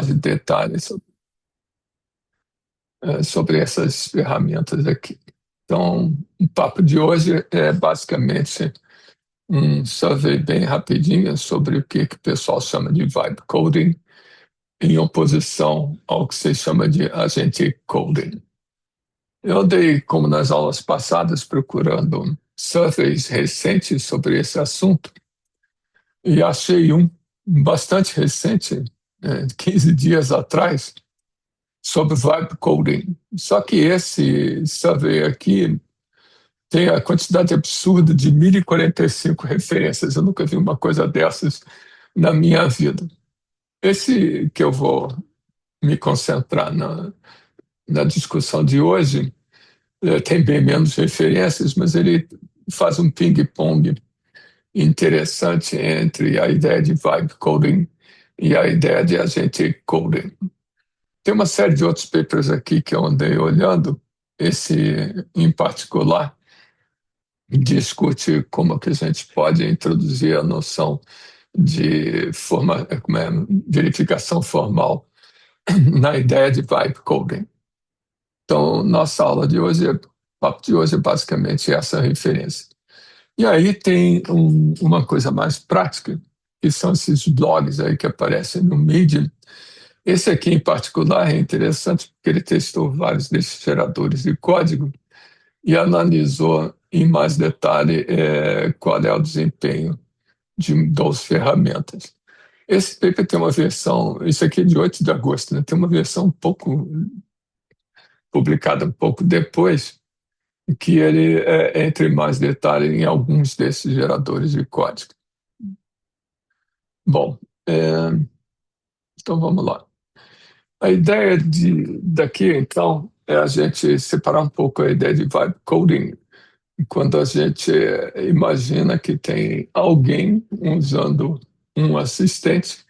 mais detalhes sobre essas ferramentas aqui. Então, o papo de hoje é basicamente um survey bem rapidinho sobre o que o pessoal chama de vibe coding, em oposição ao que se chama de agente coding. Eu andei, como nas aulas passadas, procurando surveys recentes sobre esse assunto e achei um bastante recente, 15 dias atrás, sobre vibe coding. Só que esse survey aqui tem a quantidade absurda de 1.045 referências. Eu nunca vi uma coisa dessas na minha vida. Esse que eu vou me concentrar na discussão de hoje tem bem menos referências, mas ele faz um ping-pong interessante entre a ideia de vibe coding e a ideia de agente coding. Tem uma série de outros papers aqui que eu andei olhando. Esse, em particular, discute como que a gente pode introduzir a noção de verificação formal na ideia de vibe coding. Então, nossa aula de hoje, o papo de hoje é basicamente essa referência. E aí tem uma coisa mais prática, que são esses blogs aí que aparecem no Medium. Esse aqui em particular é interessante porque ele testou vários desses geradores de código e analisou em mais detalhe qual é o desempenho das ferramentas. Esse paper tem uma versão, isso aqui é de 8 de agosto, né? Tem uma versão publicada um pouco depois, que ele entra em mais detalhe em alguns desses geradores de código. Bom, então vamos lá. A ideia daqui, então, é a gente separar um pouco a ideia de vibe coding quando a gente imagina que tem alguém usando um assistente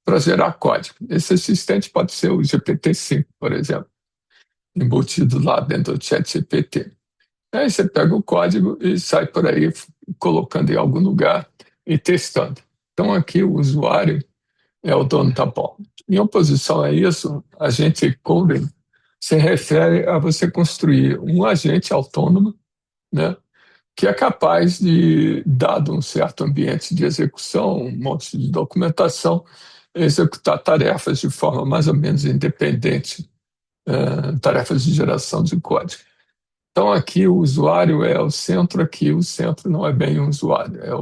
para gerar código. Esse assistente pode ser o GPT-5, por exemplo, embutido lá dentro do ChatGPT. Aí você pega o código e sai por aí colocando em algum lugar e testando. Então aqui o usuário é o dono da bola. Em oposição a isso, agente coding se refere a você construir um agente autônomo, né, que é capaz de, dado um certo ambiente de execução, um monte de documentação, executar tarefas de forma mais ou menos independente, tarefas de geração de código. Então, aqui o usuário é o centro, aqui o centro não é bem o usuário, é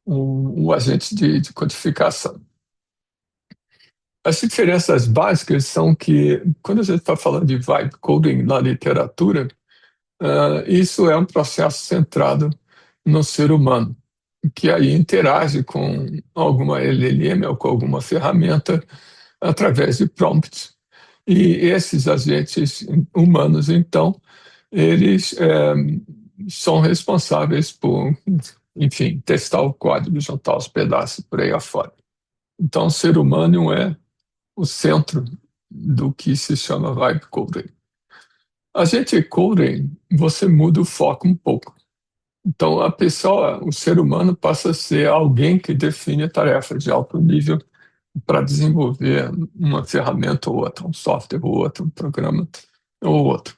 o agente de codificação. As diferenças básicas são que, quando a gente está falando de vibe coding na literatura, isso é um processo centrado no ser humano, que aí interage com alguma LLM ou com alguma ferramenta através de prompts. E esses agentes humanos, então, eles são responsáveis por, enfim, testar o código, juntar os pedaços por aí afora. Então, o ser humano é o centro do que se chama vibe coding. Agente coding, você muda o foco um pouco. Então, a pessoa, o ser humano passa a ser alguém que define tarefas de alto nível para desenvolver uma ferramenta ou outra, um software ou outro, um programa ou outro.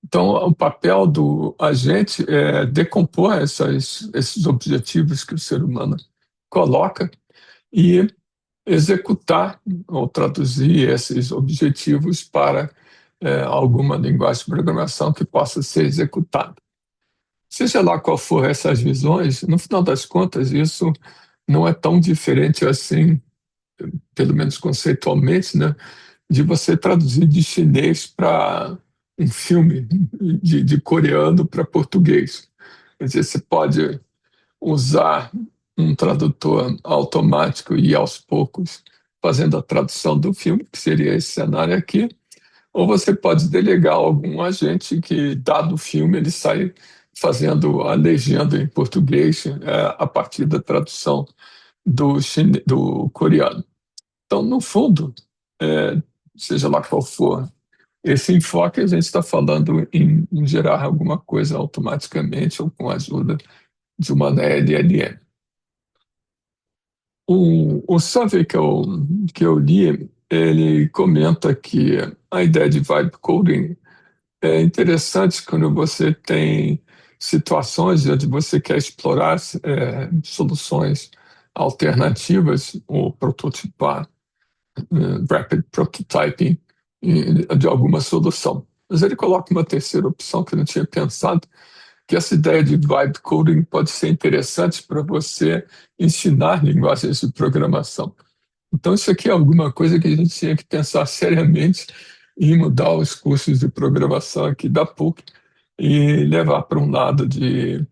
Então, o papel do agente é decompor esses objetivos que o ser humano coloca e executar ou traduzir esses objetivos para alguma linguagem de programação que possa ser executada. Seja lá qual for essas visões, no final das contas, isso não é tão diferente assim, pelo menos conceitualmente, né, de você traduzir de chinês para um filme, de coreano para português. Quer dizer, você pode usar um tradutor automático e ir aos poucos fazendo a tradução do filme, que seria esse cenário aqui, ou você pode delegar algum agente que, dado o filme, ele sai fazendo a legenda em português a partir da tradução do coreano. Então, no fundo, seja lá qual for esse enfoque, a gente está falando em gerar alguma coisa automaticamente ou com a ajuda de uma LLM. O survey que eu li, ele comenta que a ideia de vibe coding é interessante quando você tem situações onde você quer explorar soluções alternativas ou prototipar, rapid prototyping de alguma solução. Mas ele coloca uma terceira opção que eu não tinha pensado, que essa ideia de vibe coding pode ser interessante para você ensinar linguagens de programação. Então, isso aqui é alguma coisa que a gente tinha que pensar seriamente em mudar os cursos de programação aqui da PUC e levar para um lado de,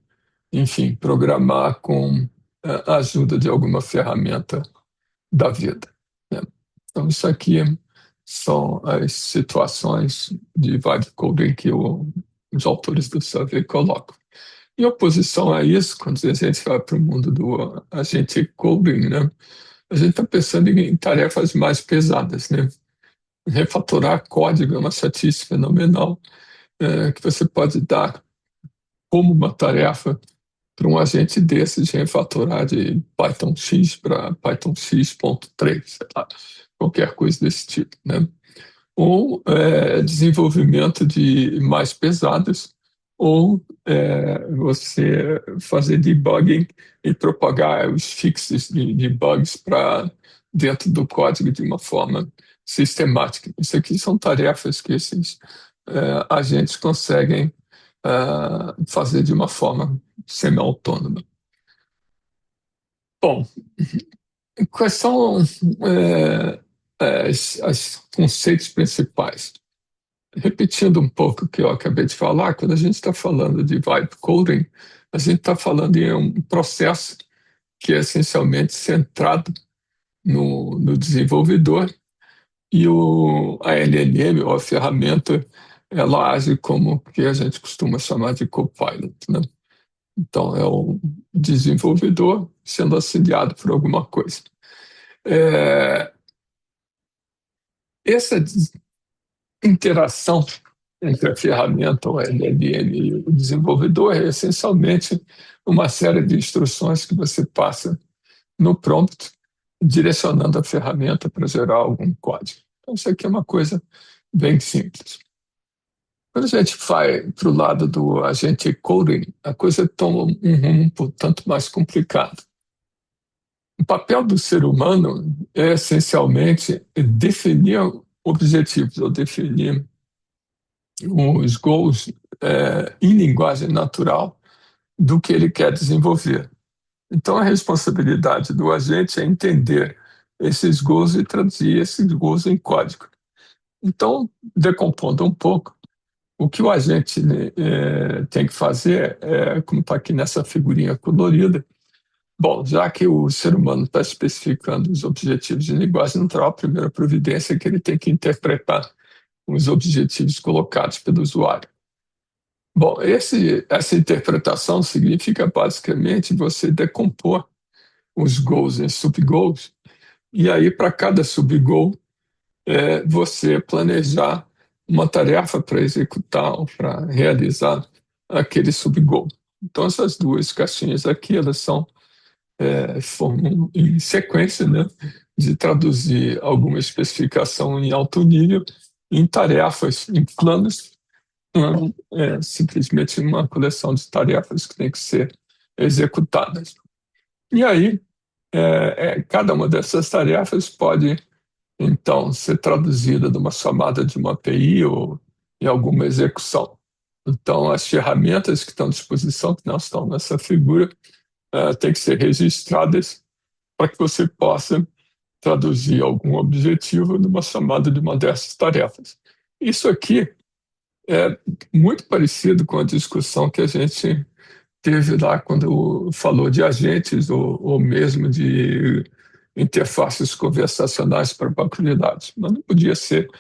enfim, programar com a ajuda de alguma ferramenta da vida, né? Então, isso aqui são as situações de vibe coding que os autores do survey colocam. Em oposição a isso, quando a gente vai para o mundo do agente coding, né, a gente está pensando em tarefas mais pesadas, né? Refatorar código é uma chatice fenomenal, que você pode dar como uma tarefa para um agente desses de refatorar de Python X para Python X.3, sei lá, qualquer coisa desse tipo, né? Ou desenvolvimento de mais pesadas, ou você fazer debugging e propagar os fixes de bugs para dentro do código de uma forma sistemática. Isso aqui são tarefas que esses agentes conseguem fazer de uma forma semi-autônoma. Bom, quais são os conceitos principais? Repetindo um pouco o que eu acabei de falar, quando a gente está falando de vibe coding, a gente está falando em um processo que é essencialmente centrado no desenvolvedor e a LLM, ou a ferramenta, ela age como o que a gente costuma chamar de copilot, né? Então, é o desenvolvedor sendo auxiliado por alguma coisa. É, essa interação entre a ferramenta, o LLM e o desenvolvedor é essencialmente uma série de instruções que você passa no prompt, direcionando a ferramenta para gerar algum código. Então, isso aqui é uma coisa bem simples. Quando a gente vai para o lado do agente coding, a coisa toma um rumo um tanto mais complicado. O papel do ser humano é essencialmente definir objetivos, ou definir os goals em linguagem natural do que ele quer desenvolver. Então, a responsabilidade do agente é entender esses goals e traduzir esses goals em código. Então, decompondo um pouco, o que o agente tem que fazer é, como está aqui nessa figurinha colorida, bom, já que o ser humano está especificando os objetivos de linguagem natural, a primeira providência é que ele tem que interpretar os objetivos colocados pelo usuário. Bom, essa interpretação significa basicamente você decompor os goals em subgoals, e aí para cada subgoal você planejar uma tarefa para executar ou para realizar aquele subgoal. Então essas duas caixinhas aqui, elas formam em sequência, né, de traduzir alguma especificação em alto nível em tarefas, em planos, não é simplesmente uma coleção de tarefas que tem que ser executadas. E aí, cada uma dessas tarefas pode, então, ser traduzida numa chamada de uma API ou em alguma execução. Então, as ferramentas que estão à disposição, que não estão nessa figura, têm que ser registradas para que você possa traduzir algum objetivo numa chamada de uma dessas tarefas. Isso aqui é muito parecido com a discussão que a gente teve lá quando falou de agentes ou mesmo de interfaces conversacionais para banco de dados, mas não podia ser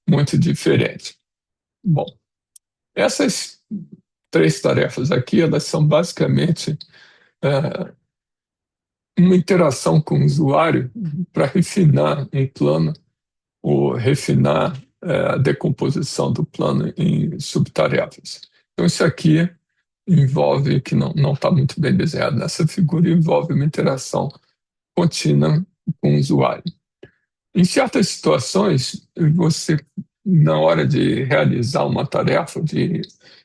muito diferente. Bom, essas três tarefas aqui, elas são basicamente uma interação com o usuário para refinar um plano ou refinar a decomposição do plano em subtarefas. Então, isso aqui envolve, que não está muito bem desenhado nessa figura, envolve uma interação contínua com o usuário. Em certas situações, você, na hora de realizar uma tarefa, de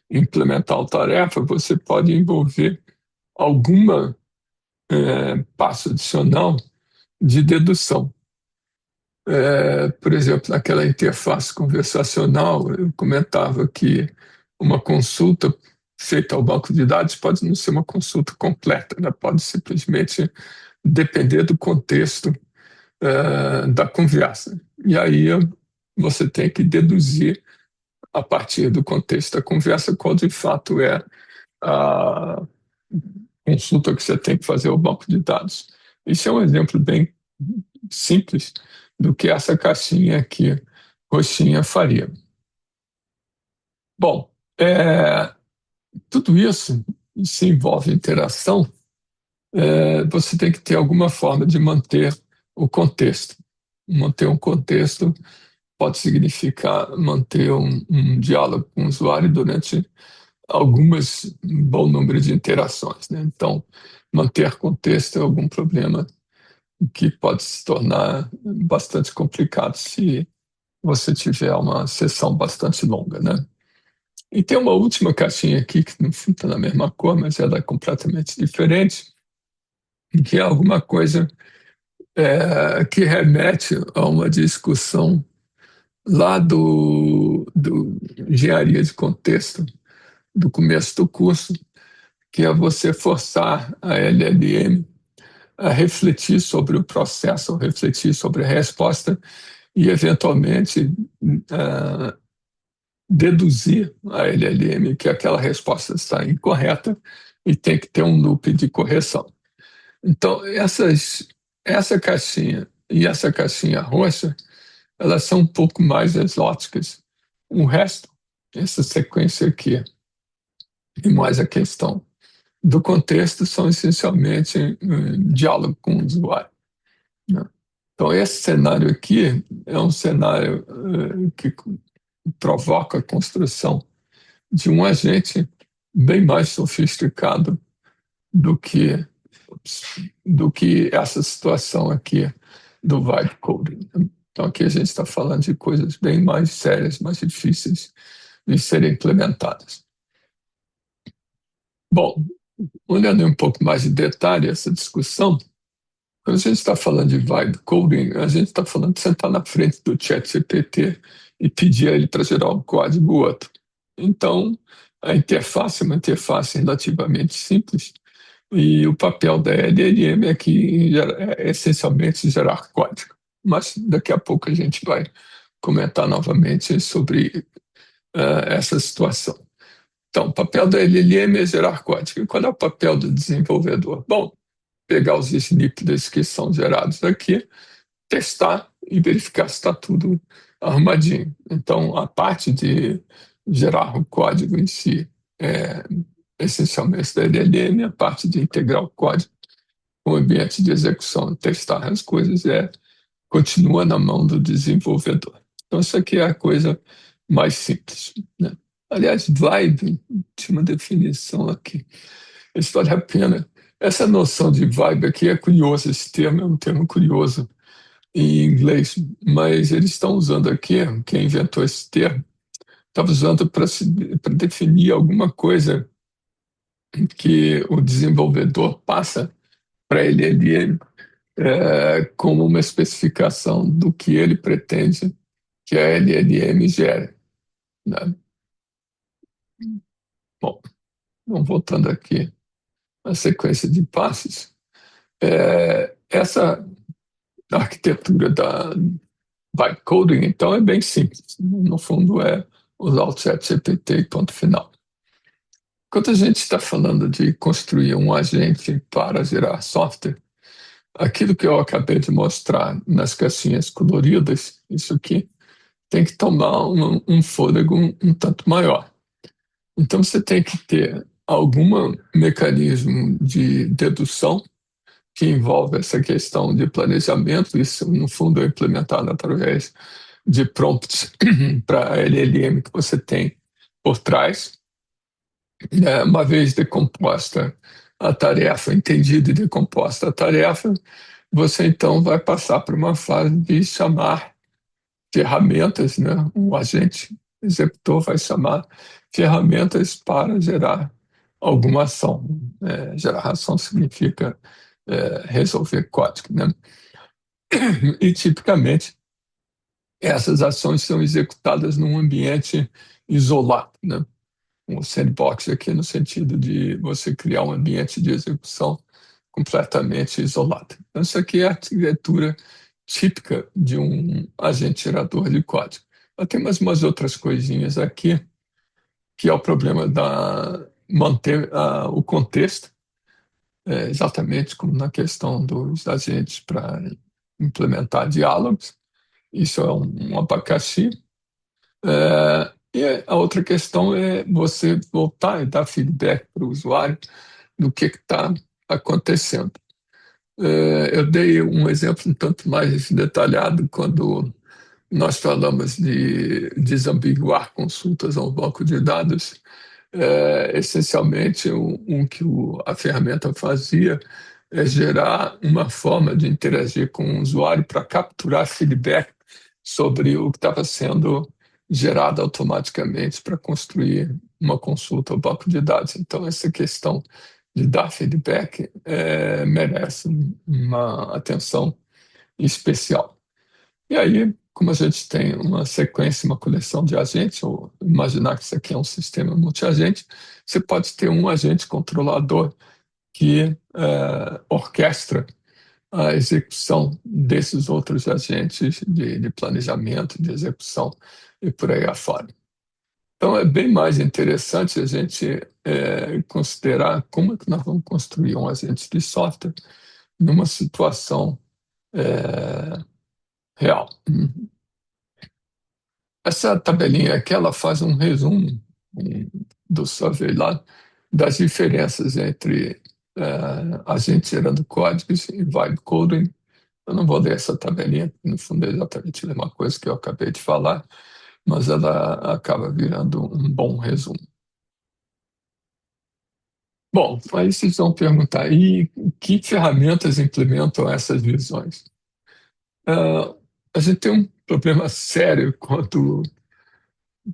implementar uma tarefa, você pode envolver alguma passo adicional de dedução. Por exemplo, naquela interface conversacional, eu comentava que uma consulta feita ao banco de dados pode não ser uma consulta completa, né? Pode simplesmente depender do contexto da conversa. E aí você tem que deduzir, a partir do contexto da conversa, qual de fato é a consulta que você tem que fazer ao banco de dados. Isso é um exemplo bem simples do que essa caixinha aqui, roxinha, faria. Bom, tudo isso se envolve interação, você tem que ter alguma forma de manter o contexto. Manter um contexto pode significar manter um diálogo com o usuário durante um bom número de interações, né? Então, manter contexto é algum problema que pode se tornar bastante complicado se você tiver uma sessão bastante longa, né? E tem uma última caixinha aqui que não está na mesma cor, mas ela é completamente diferente, que é alguma coisa que remete a uma discussão lá do engenharia de contexto, do começo do curso, que é você forçar a LLM a refletir sobre o processo, refletir sobre a resposta e, eventualmente, uh, deduzir a LLM que aquela resposta está incorreta e tem que ter um loop de correção. Então, essa caixinha e essa caixinha roxa, elas são um pouco mais exóticas. O resto, essa sequência aqui, e mais a questão do contexto, são essencialmente diálogo com o usuário, né? Então, esse cenário aqui é um cenário que provoca a construção de um agente bem mais sofisticado do que, do que essa situação aqui do vibe coding. Então, aqui a gente está falando de coisas bem mais sérias, mais difíceis de serem implementadas. Bom, olhando um pouco mais de detalhe essa discussão, quando a gente está falando de vibe coding, a gente está falando de sentar na frente do chat GPT e pedir a ele para gerar um código ou outro. Então, a interface é uma interface relativamente simples e o papel da LLM é que é essencialmente gerar código. Mas daqui a pouco a gente vai comentar novamente sobre essa situação. Então, o papel da LLM é gerar código. E qual é o papel do desenvolvedor? Bom, pegar os snippets que são gerados aqui, testar e verificar se está tudo arrumadinho. Então, a parte de gerar o código em si é essencialmente da LLM, a parte de integrar o código com o ambiente de execução, testar as coisas, continua na mão do desenvolvedor. Então, isso aqui é a coisa mais simples, né? Aliás, vibe, tinha uma definição aqui. Isso vale a pena. Essa noção de vibe aqui é curiosa, esse termo é um termo curioso em inglês, mas eles estão usando aqui, quem inventou esse termo, estava usando para definir alguma coisa que o desenvolvedor passa para ele como uma especificação do que ele pretende que a LLM gere, né? Bom, vamos voltando aqui à sequência de passos. Essa arquitetura da vibe coding, então, é bem simples. No fundo, é usar o chat GPT e ponto final. Quando a gente está falando de construir um agente para gerar software, aquilo que eu acabei de mostrar nas caixinhas coloridas, isso aqui, tem que tomar um fôlego um tanto maior. Então, você tem que ter algum mecanismo de dedução que envolve essa questão de planejamento. Isso, no fundo, é implementado através de prompts para LLM que você tem por trás. Uma vez decomposta a tarefa, entendida e decomposta a tarefa, você então vai passar por uma fase de chamar ferramentas, né? O agente executor vai chamar ferramentas para gerar alguma ação. Gerar ação significa resolver código, né? E tipicamente essas ações são executadas num ambiente isolado, né? Um sandbox aqui no sentido de você criar um ambiente de execução completamente isolado. Então, isso aqui é a arquitetura típica de um agente gerador de código. Mas tem umas outras coisinhas aqui, que é o problema da manter o contexto, exatamente como na questão dos agentes para implementar diálogos. Isso é um abacaxi. E a outra questão é você voltar e dar feedback para o usuário do que está acontecendo. Eu dei um exemplo um tanto mais detalhado quando nós falamos de desambiguar consultas a um banco de dados. Essencialmente, que a ferramenta fazia é gerar uma forma de interagir com o usuário para capturar feedback sobre o que estava sendo gerado automaticamente para construir uma consulta ao banco de dados. Então, essa questão de dar feedback merece uma atenção especial. E aí, como a gente tem uma sequência, uma coleção de agentes, ou imaginar que isso aqui é um sistema multiagente, você pode ter um agente controlador que orquestra a execução desses outros agentes de planejamento, de execução e por aí afora. Então, é bem mais interessante a gente considerar como é que nós vamos construir um agente de software numa situação é, real. Essa tabelinha aqui, ela faz um resumo do survey lá das diferenças entre a gente gerando códigos e vibe coding. Eu não vou ler essa tabelinha, porque no fundo é exatamente a mesma coisa que eu acabei de falar, mas ela acaba virando um bom resumo. Bom, aí vocês vão perguntar, e que ferramentas implementam essas visões? A gente tem um problema sério quando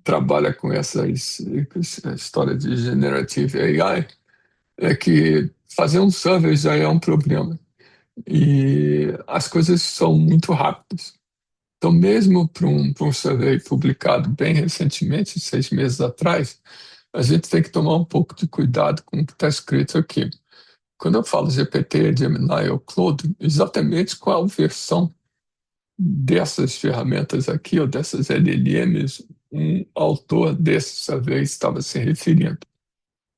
trabalha com essa história de generative AI, é que fazer um survey já é um problema. E as coisas são muito rápidas. Então, mesmo para um survey publicado bem recentemente, 6 meses atrás, a gente tem que tomar um pouco de cuidado com o que está escrito aqui. Quando eu falo GPT, Gemini ou Claude, exatamente qual versão dessas ferramentas aqui, ou dessas LLMs, um autor desse survey estava se referindo,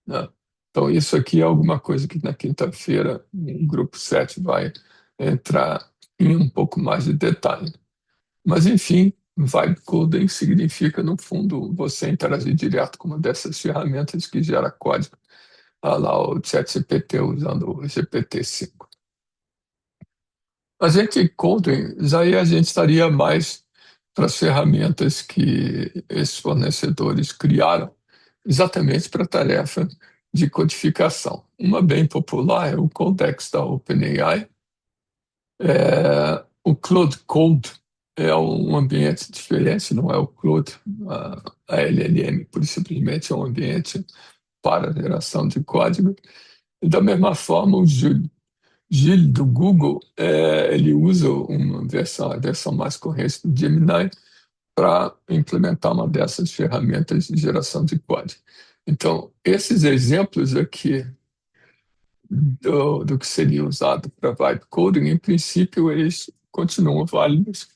né? Então, isso aqui é alguma coisa que na quinta-feira o Grupo 7 vai entrar em um pouco mais de detalhe. Mas, enfim, vibe coding significa, no fundo, você interagir direto com uma dessas ferramentas que gera código, lá o ChatGPT usando o GPT-5. A gente coding, já aí a gente estaria mais para as ferramentas que esses fornecedores criaram, exatamente para a tarefa de codificação. Uma bem popular é o Codex da OpenAI. O Claude Code é um ambiente diferente, não é o Claude, a LLM, por simplesmente é um ambiente para geração de código. E da mesma forma, o Gil do Google, ele usa a versão mais corrente do Gemini para implementar uma dessas ferramentas de geração de código. Então, esses exemplos aqui do que seria usado para vibe coding, em princípio, eles continuam válidos,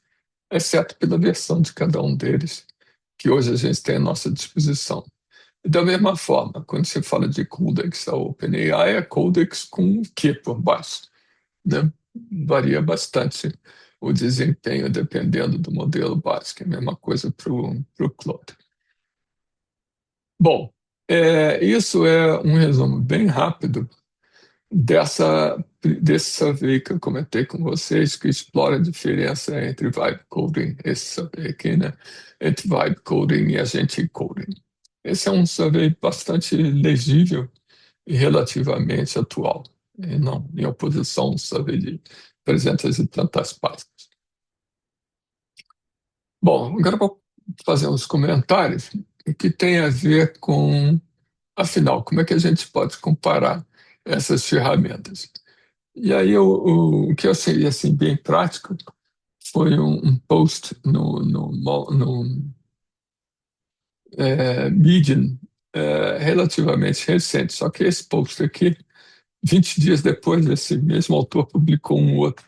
exceto pela versão de cada um deles, que hoje a gente tem à nossa disposição. E da mesma forma, quando você fala de Codex, a OpenAI é Codex com Q por baixo, né? Varia bastante o desempenho dependendo do modelo básico, é a mesma coisa para o Claude. Bom, isso é um resumo bem rápido desse survey que eu comentei com vocês, que explora a diferença entre vibe coding, esse survey aqui, né? Entre vibe coding e agente coding. Esse é um survey bastante legível e relativamente atual, e não em oposição a um survey de 300 e tantas páginas. Bom, agora vou fazer uns comentários que tem a ver com, afinal, como é que a gente pode comparar essas ferramentas. E aí o que eu achei assim, bem prático foi um post no Medium relativamente recente, só que esse post aqui, 20 dias depois, esse mesmo autor publicou um outro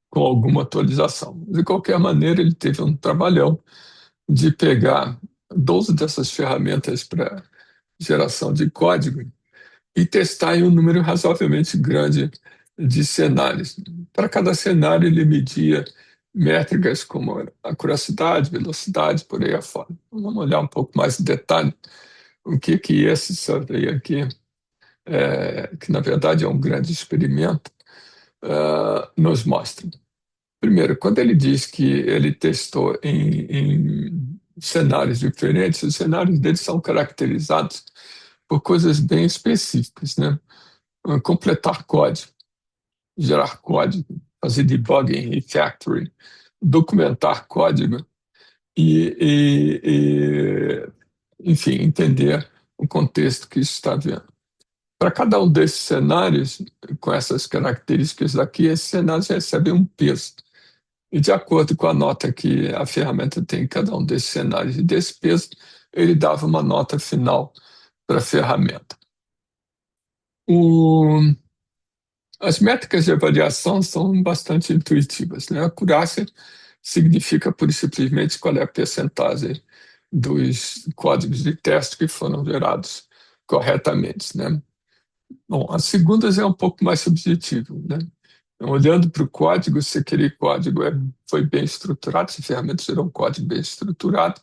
com alguma atualização. De qualquer maneira, ele teve um trabalhão de pegar 12 dessas ferramentas para geração de código e testar em um número razoavelmente grande de cenários. Para cada cenário, ele media métricas como a curiosidade, velocidade, por aí afora. Vamos olhar um pouco mais em detalhe o que esse survey aqui, que na verdade é um grande experimento, nos mostra. Primeiro, quando ele diz que ele testou em cenários diferentes, os cenários dele são caracterizados por coisas bem específicas, né? Completar código, gerar código, fazer debugging, refactoring, documentar código enfim, entender o contexto que está vendo. Para cada um desses cenários, com essas características aqui, esses cenários recebem um peso. E de acordo com a nota que a ferramenta tem em cada um desses cenários e desse peso, ele dava uma nota final para a ferramenta. O, as métricas de avaliação são bastante intuitivas, né? A acurácia significa pura e simplesmente qual é a percentagem dos códigos de teste que foram gerados corretamente, né? Bom, as segundas é um pouco mais subjetivo, né? Então, olhando para o código, se aquele código foi bem estruturado, se a ferramenta gerou um código bem estruturado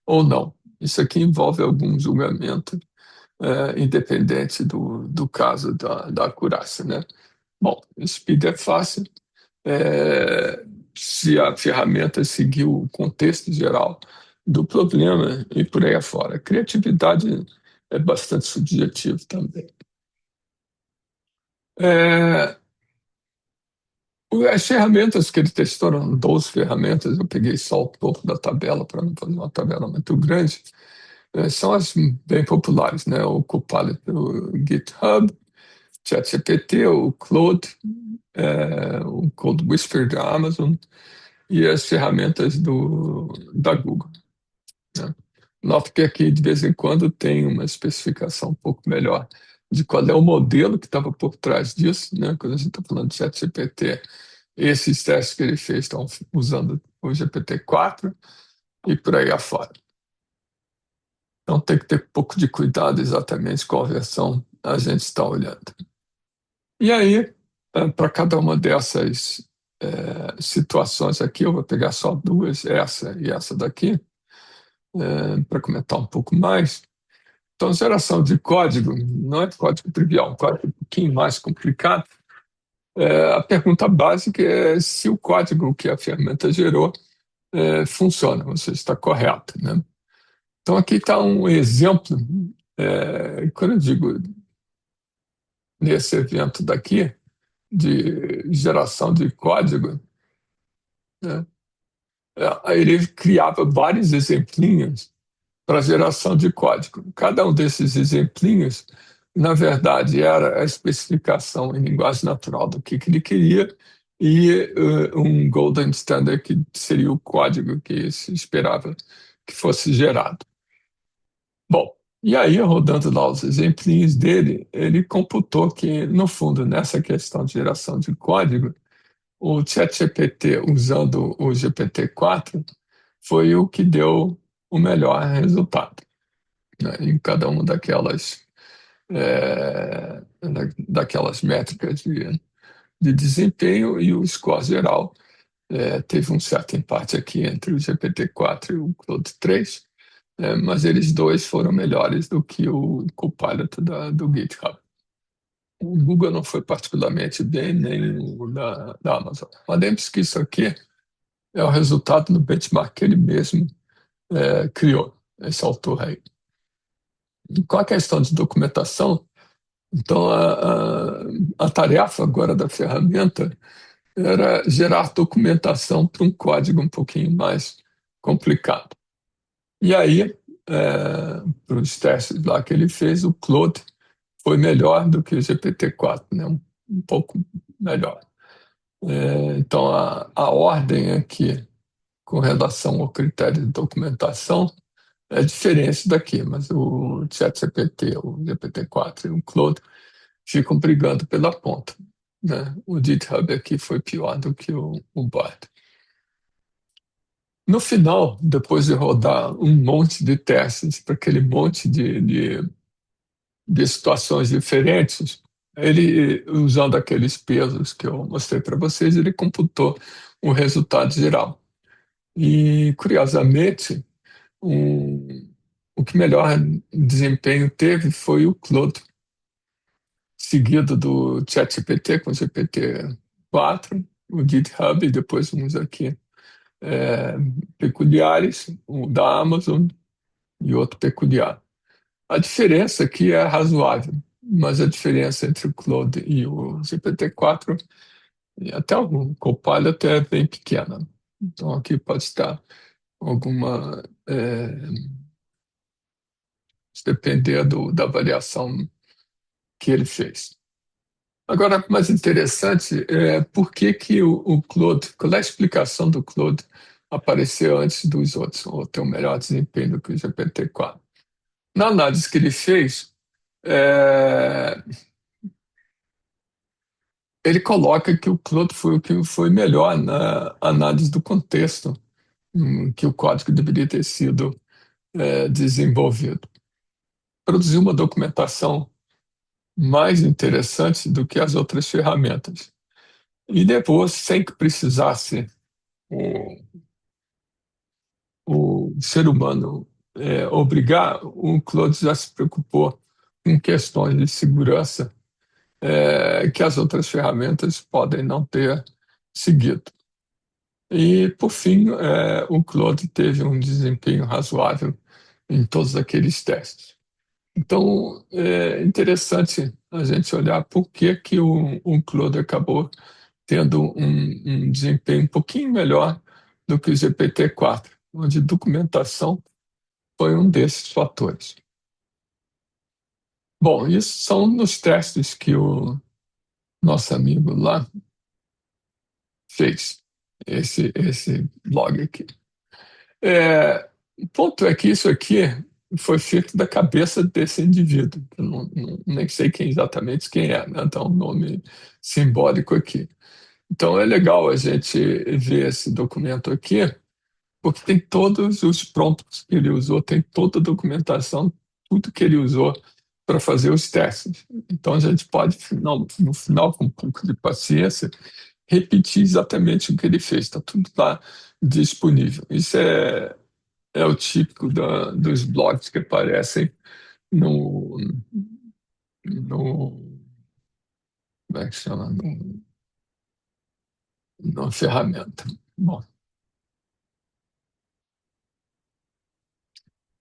ou não. Isso aqui envolve algum julgamento independente do caso da acurácia, né? Bom, speed é fácil. Se a ferramenta seguiu o contexto geral do problema e por aí afora. Criatividade é bastante subjetivo também. É, as ferramentas que ele testou eram 12 ferramentas, eu peguei só o topo da tabela para não fazer uma tabela muito grande. São as bem populares, né? O Copilot do GitHub, ChatGPT, o Claude, o Code Whisper da Amazon e as ferramentas da Google, né? Noto que aqui, de vez em quando, tem uma especificação um pouco melhor de qual é o modelo que estava por trás disso, né? Quando a gente está falando de ChatGPT, esses testes que ele fez estão usando o GPT-4 e por aí afora. Então tem que ter um pouco de cuidado exatamente qual versão a gente está olhando. E aí, para cada uma dessas situações aqui, eu vou pegar só duas, essa e essa daqui, para comentar um pouco mais. Então, geração de código não é código trivial, é um código um pouquinho mais complicado. A pergunta básica é se o código que a ferramenta gerou funciona, ou seja, está correto, né? Então, aqui está um exemplo. Quando eu digo nesse evento daqui, de geração de código, né, ele criava vários exemplinhos para geração de código. Cada um desses exemplinhos, na verdade, era a especificação em linguagem natural do que ele queria e um golden standard que seria o código que se esperava que fosse gerado. Bom, e aí, rodando lá os exemplinhos dele, ele computou que, no fundo, nessa questão de geração de código, o ChatGPT, usando o GPT-4, foi o que deu o melhor resultado, né, em cada uma daquelas métricas de desempenho, e o score geral teve um certo empate aqui entre o GPT-4 e o Claude 3, mas eles dois foram melhores do que o Copilot do GitHub. O Google não foi particularmente bem, nem o da Amazon. Mas lembre-se que isso aqui é o resultado do benchmark que ele mesmo criou, esse autor aí. E com a questão de documentação, então a tarefa agora da ferramenta era gerar documentação para um código um pouquinho mais complicado. E aí, para os testes lá que ele fez, o Claude foi melhor do que o GPT-4, né? Um pouco melhor. Então, a ordem aqui com relação ao critério de documentação é diferente daqui, mas o ChatGPT, o GPT-4 e o Claude ficam brigando pela ponta, né? O GitHub aqui foi pior do que o Bard. No final, depois de rodar um monte de testes para aquele monte de situações diferentes, ele, usando aqueles pesos que eu mostrei para vocês, ele computou o resultado geral. E, curiosamente, o que melhor desempenho teve foi o Claude, seguido do ChatGPT com o GPT-4, o GitHub e depois uns aqui é, peculiares, o da Amazon e outro peculiar. A diferença aqui é razoável, mas a diferença entre o Claude e o GPT-4 e até o Copilot é bem pequena. Então aqui pode estar alguma depender da avaliação que ele fez. Agora, mais interessante é por que o Claude, qual é a explicação do Claude aparecer antes dos outros, ou ter um melhor desempenho do que o GPT-4? Na análise que ele fez, é, ele coloca que o Claude foi o que foi melhor na análise do contexto que o código deveria ter sido desenvolvido. Produziu uma documentação mais interessante do que as outras ferramentas. E levou, sem que precisasse o, o ser humano obrigar, o Claude já se preocupou com questões de segurança que as outras ferramentas podem não ter seguido. E, por fim, o Claude teve um desempenho razoável em todos aqueles testes. Então, é interessante a gente olhar por que o Claude acabou tendo um desempenho um pouquinho melhor do que o GPT-4, onde documentação foi um desses fatores. Bom, isso são nos testes que o nosso amigo lá fez, esse blog aqui. O ponto é que isso aqui foi feito da cabeça desse indivíduo. Eu nem sei exatamente quem é, né? Então, um nome simbólico aqui. Então, é legal a gente ver esse documento aqui, porque tem todos os prompts que ele usou, tem toda a documentação, tudo que ele usou para fazer os testes. Então, a gente pode, no final, com um pouco de paciência, repetir exatamente o que ele fez. Está tudo lá disponível. Isso é o típico dos blogs que aparecem no, no como é que chama? No ferramenta. Bom,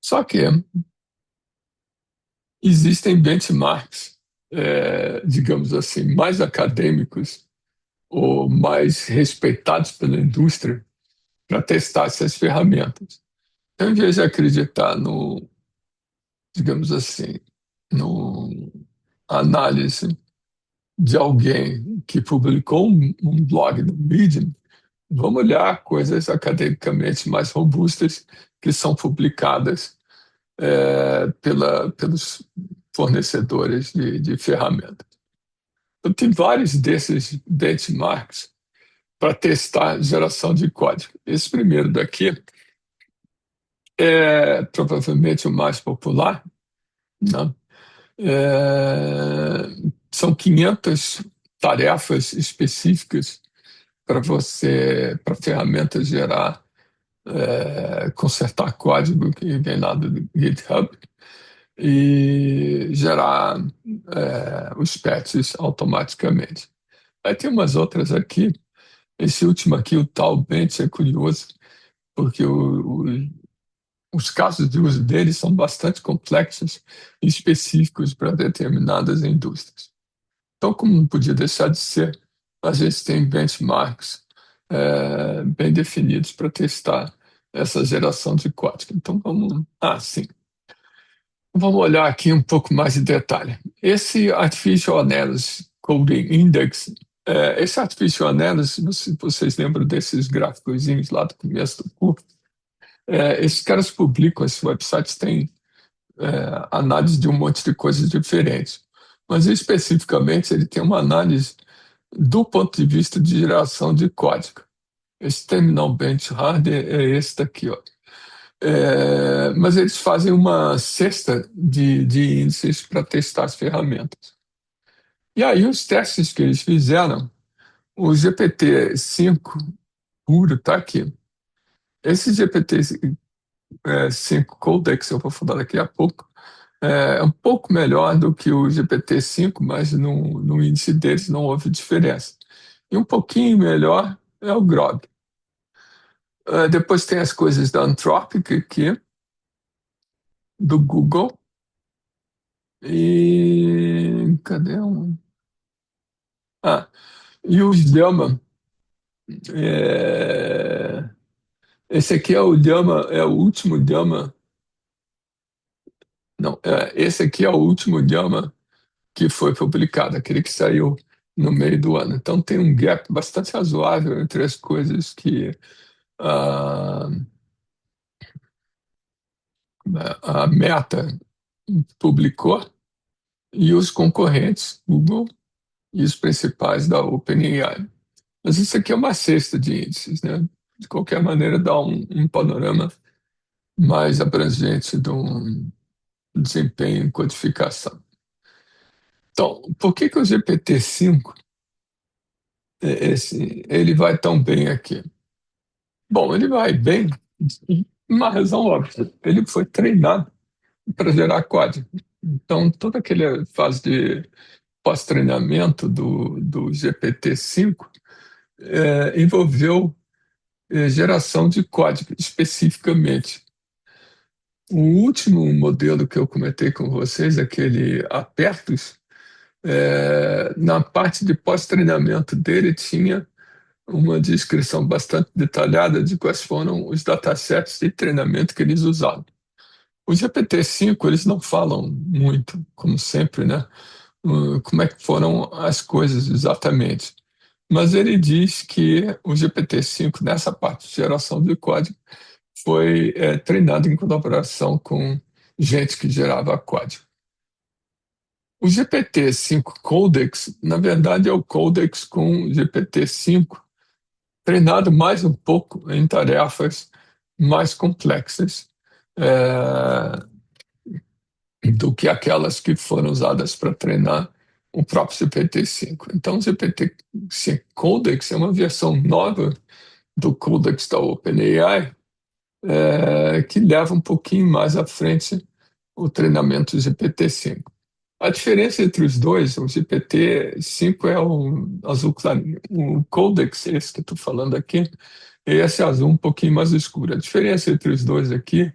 só que existem benchmarks, digamos assim, mais acadêmicos ou mais respeitados pela indústria para testar essas ferramentas. Então, em vez de acreditar no, digamos assim, no análise de alguém que publicou um blog no Medium, vamos olhar coisas academicamente mais robustas que são publicadas pelos fornecedores de ferramentas. Então, tem vários desses benchmarks para testar geração de código. Esse primeiro daqui é provavelmente o mais popular, né? São 500 tarefas específicas para ferramentas gerar, consertar código que vem lá do GitHub e gerar os patches automaticamente. Aí tem umas outras aqui. Esse último aqui, o tal Bench, é curioso, porque os casos de uso dele são bastante complexos e específicos para determinadas indústrias. Então, como não podia deixar de ser, a gente tem benchmarks bem definidos para testar essa geração de código. Então sim. Vamos olhar aqui um pouco mais de detalhe. Esse Artificial Analysis Coding Index, esse Artificial Analysis, vocês lembram desses gráficos lá do começo do curso? Esses caras publicam, esses websites têm análise de um monte de coisas diferentes. Mas especificamente ele tem uma análise do ponto de vista de geração de código. Esse terminal bench hard é esse daqui, ó. Mas eles fazem uma cesta de índices para testar as ferramentas. E aí os testes que eles fizeram, o GPT-5 puro está aqui. Esse GPT-5 Codex, eu vou falar daqui a pouco, é um pouco melhor do que o GPT-5, mas no índice deles não houve diferença. E um pouquinho melhor é o Grok. Depois tem as coisas da Anthropic aqui, do Google. E cadê um? E o Llama. é, Esse aqui é o Llama, é o último Llama. Não, esse aqui é o último Llama que foi publicado, aquele que saiu no meio do ano. Então tem um gap bastante razoável entre as coisas que a, a Meta publicou e os concorrentes, Google e os principais da OpenAI. Mas isso aqui é uma cesta de índices, né? De qualquer maneira, dá um panorama mais abrangente do desempenho em codificação. Então, por que que o GPT-5 ele vai tão bem aqui? Bom, ele vai bem, uma razão óbvia. Ele foi treinado para gerar código. Então, toda aquela fase de pós-treinamento do GPT-5 envolveu geração de código, especificamente. O último modelo que eu comentei com vocês, aquele Apertus, na parte de pós-treinamento dele tinha uma descrição bastante detalhada de quais foram os datasets de treinamento que eles usaram. O GPT-5, eles não falam muito, como sempre, né? Como é que foram as coisas exatamente. Mas ele diz que o GPT-5, nessa parte de geração de código, foi treinado em colaboração com gente que gerava código. O GPT-5 Codex, na verdade, é o Codex com GPT-5 treinado mais um pouco em tarefas mais complexas do que aquelas que foram usadas para treinar o próprio GPT-5. Então, o GPT-5 Codex é uma versão nova do Codex da OpenAI que leva um pouquinho mais à frente o treinamento do GPT-5. A diferença entre os dois, o GPT-5 é o azul clarinho, o Codex, esse que eu estou falando aqui, é esse azul um pouquinho mais escuro. A diferença entre os dois aqui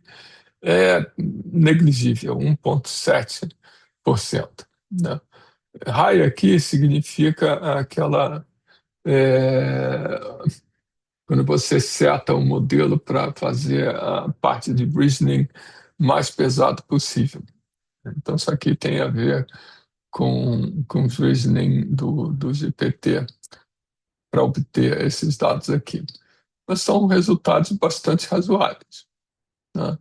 é negligível, 1,7%. Né? High aqui significa aquela. é, Quando você seta o modelo para fazer a parte de reasoning mais pesado possível. Então, isso aqui tem a ver com o reasoning do GPT para obter esses dados aqui. Mas são resultados bastante razoáveis. Né?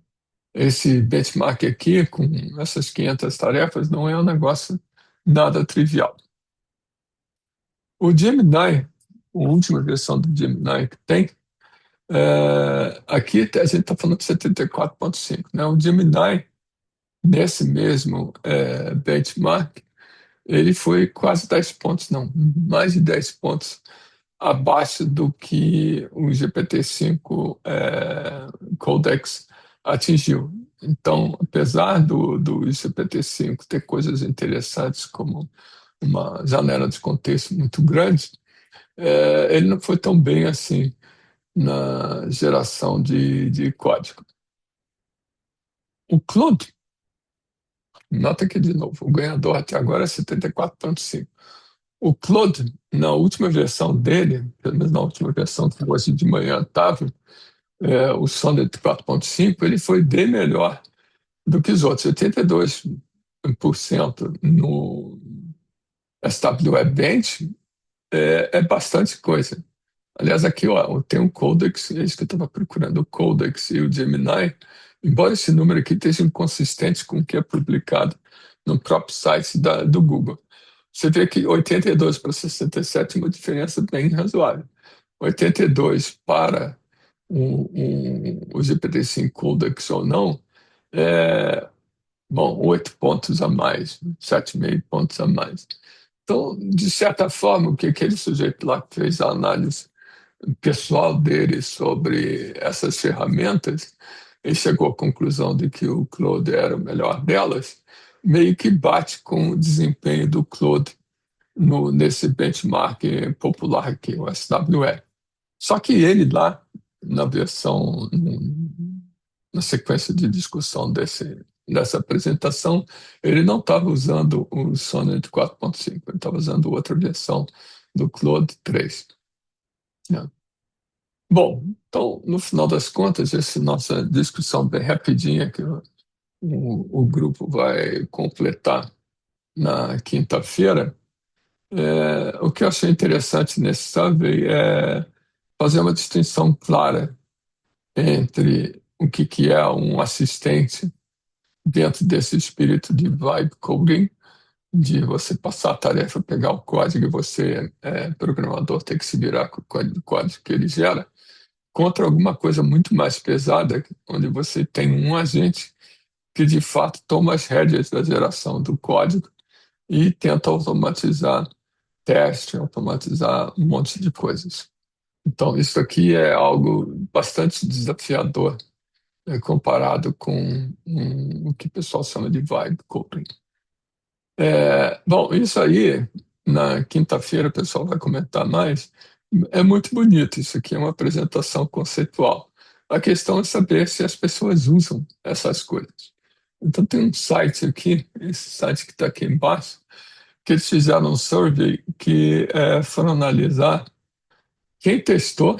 Esse benchmark aqui, com essas 500 tarefas, não é um negócio nada trivial. O Gemini, a última versão do Gemini que tem, aqui a gente está falando de 74,5. Né? O Gemini, nesse mesmo benchmark, ele foi quase 10 pontos, não, mais de 10 pontos abaixo do que o GPT-5 Codex atingiu. Então, apesar do GPT-5 ter coisas interessantes como uma janela de contexto muito grande, ele não foi tão bem assim na geração de código. O Claude, nota aqui de novo, o ganhador até agora é 74,5. O Claude, na última versão dele, pelo menos na última versão que hoje de manhã estava, o Sonnet 4.5, ele foi bem melhor do que os outros. 82% no SWE Bench é bastante coisa. Aliás, aqui ó, tem um Codex, é isso que eu estava procurando, o Codex e o Gemini, embora esse número aqui esteja inconsistente com o que é publicado no próprio site do Google. Você vê que 82 para 67 é uma diferença bem razoável. 82 para o GPT-5 Codex ou não, é, bom, 8 pontos a mais, 7,5 pontos a mais. Então, de certa forma, o que aquele sujeito lá que fez a análise pessoal dele sobre essas ferramentas, ele chegou à conclusão de que o Claude era o melhor delas, meio que bate com o desempenho do Claude nesse benchmark popular aqui, o SWE. Só que ele lá, na versão, na sequência de discussão dessa apresentação, ele não estava usando o Sonnet 4.5, ele estava usando outra versão do Claude 3. Né? Bom, então, no final das contas, essa nossa discussão bem rapidinha que o grupo vai completar na quinta-feira, o que eu achei interessante nesse survey é fazer uma distinção clara entre o que é um assistente dentro desse espírito de vibe coding, de você passar a tarefa, pegar o código e você, programador, ter que se virar com o código que ele gera, contra alguma coisa muito mais pesada, onde você tem um agente que de fato toma as rédeas da geração do código e tenta automatizar teste, automatizar um monte de coisas. Então, isso aqui é algo bastante desafiador, comparado com o que o pessoal chama de vibe coding. Bom, isso aí, na quinta-feira, o pessoal vai comentar mais. É muito bonito, isso aqui é uma apresentação conceitual. A questão é saber se as pessoas usam essas coisas. Então, tem um site aqui, esse site que está aqui embaixo, que eles fizeram um survey que foram analisar quem testou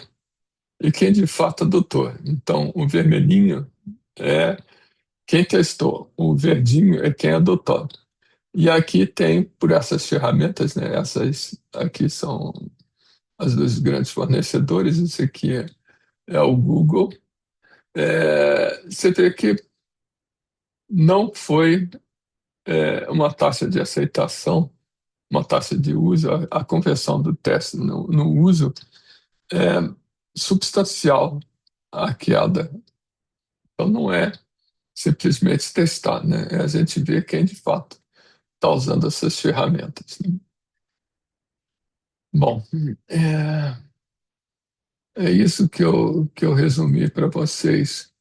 e quem de fato adotou. Então, o vermelhinho é quem testou, o verdinho é quem adotou. E aqui tem, por essas ferramentas, né, essas aqui são as dos grandes fornecedores, esse aqui é o Google. Você vê que não foi uma taxa de aceitação, uma taxa de uso, a conversão do teste no uso é substancial a queda. Então não é simplesmente testar, né? É a gente ver quem de fato está usando essas ferramentas. Né? Bom, é, é isso que eu resumi para vocês